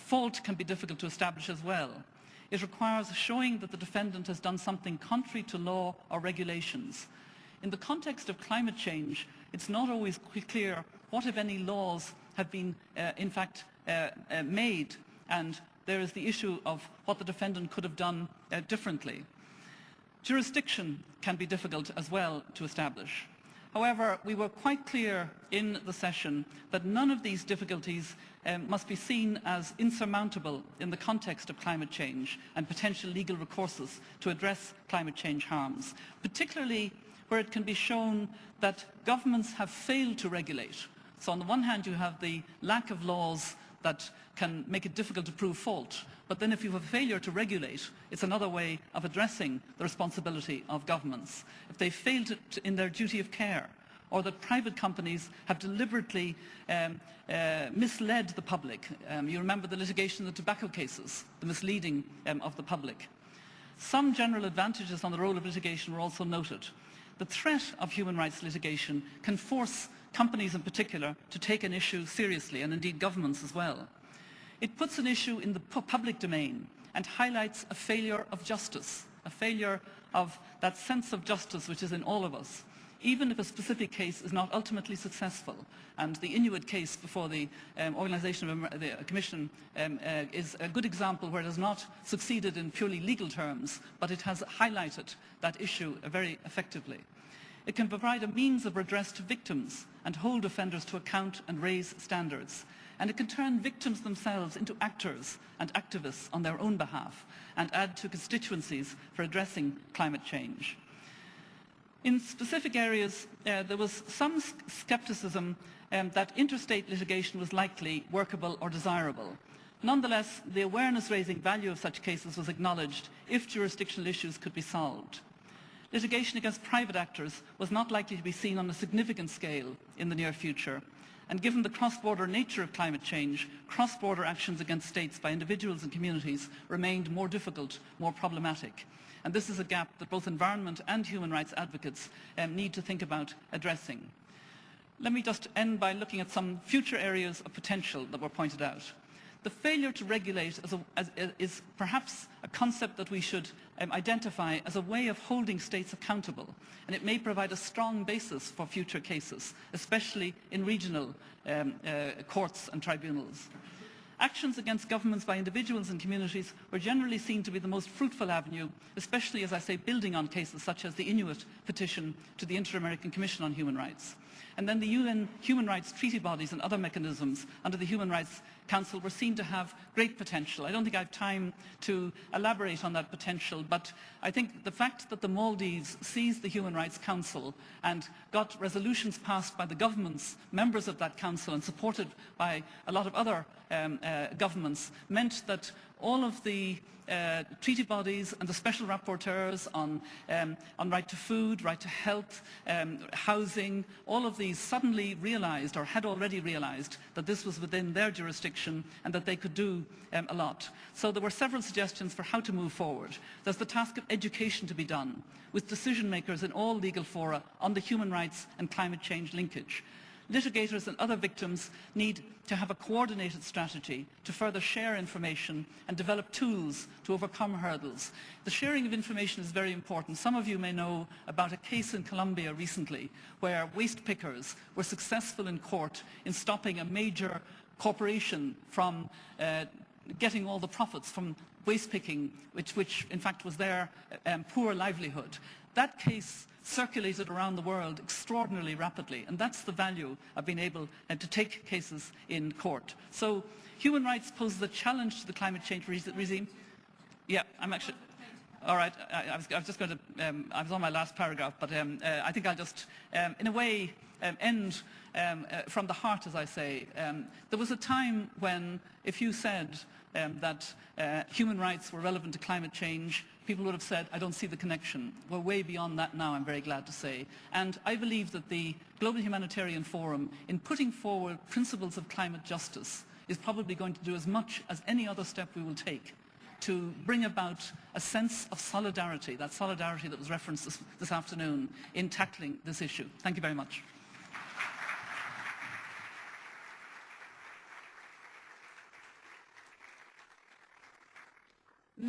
Fault can be difficult to establish as well. It requires showing that the defendant has done something contrary to law or regulations. In the context of climate change, it's not always clear what, if any, laws have been, in fact, made, and there is the issue of what the defendant could have done differently. Jurisdiction can be difficult as well to establish. However, we were quite clear in the session that none of these difficulties must be seen as insurmountable in the context of climate change and potential legal recourses to address climate change harms, particularly where it can be shown that governments have failed to regulate. So on the one hand, you have the lack of laws that can make it difficult to prove fault, but then if you have a failure to regulate, it's another way of addressing the responsibility of governments. If they fail in their duty of care, or that private companies have deliberately misled the public. You remember the litigation in the tobacco cases, the misleading of the public. Some general advantages on the role of litigation were also noted. The threat of human rights litigation can force companies in particular to take an issue seriously, and indeed governments as well. It puts an issue in the public domain and highlights a failure of justice, a failure of that sense of justice which is in all of us, even if a specific case is not ultimately successful. And the Inuit case before the Commission is a good example where it has not succeeded in purely legal terms, but it has highlighted that issue very effectively. It can provide a means of redress to victims and hold offenders to account and raise standards. And it can turn victims themselves into actors and activists on their own behalf and add to constituencies for addressing climate change. In specific areas, there was some scepticism that interstate litigation was likely workable or desirable. Nonetheless, the awareness-raising value of such cases was acknowledged if jurisdictional issues could be solved. Litigation against private actors was not likely to be seen on a significant scale in the near future. And given the cross-border nature of climate change, cross-border actions against states by individuals and communities remained more difficult, more problematic. And this is a gap that both environment and human rights advocates need to think about addressing. Let me just end by looking at some future areas of potential that were pointed out. The failure to regulate is perhaps a concept that we should identify as a way of holding states accountable, and it may provide a strong basis for future cases, especially in regional courts and tribunals. Actions against governments by individuals and communities were generally seen to be the most fruitful avenue, especially, as I say, building on cases such as the Inuit petition to the Inter-American Commission on Human Rights. And then the UN human rights treaty bodies and other mechanisms under the Human Rights Council were seen to have great potential. I don't think I have time to elaborate on that potential, but I think the fact that the Maldives seized the Human Rights Council and got resolutions passed by the governments, members of that council, and supported by a lot of other governments, meant that all of the treaty bodies and the special rapporteurs on right to food, right to health, housing, all of these suddenly realized, or had already realized, that this was within their jurisdiction and that they could do a lot. So there were several suggestions for how to move forward. There's the task of education to be done with decision makers in all legal fora on the human rights and climate change linkage. Litigators and other victims need to have a coordinated strategy to further share information and develop tools to overcome hurdles. The sharing of information is very important. Some of you may know about a case in Colombia recently where waste pickers were successful in court in stopping a major corporation from getting all the profits from waste picking, which in fact was their poor livelihood. That case circulated around the world extraordinarily rapidly, and that's the value of being able to take cases in court. So human rights poses a challenge to the climate change regime. Yeah, I'm actually... All right, I was just going to... I was on my last paragraph, but I think I'll just, in a way, end from the heart, as I say. There was a time when, if you said that human rights were relevant to climate change, people would have said, I don't see the connection. We're way beyond that now, I'm very glad to say. And I believe that the Global Humanitarian Forum, in putting forward principles of climate justice, is probably going to do as much as any other step we will take to bring about a sense of solidarity, that solidarity that was referenced this afternoon, in tackling this issue. Thank you very much.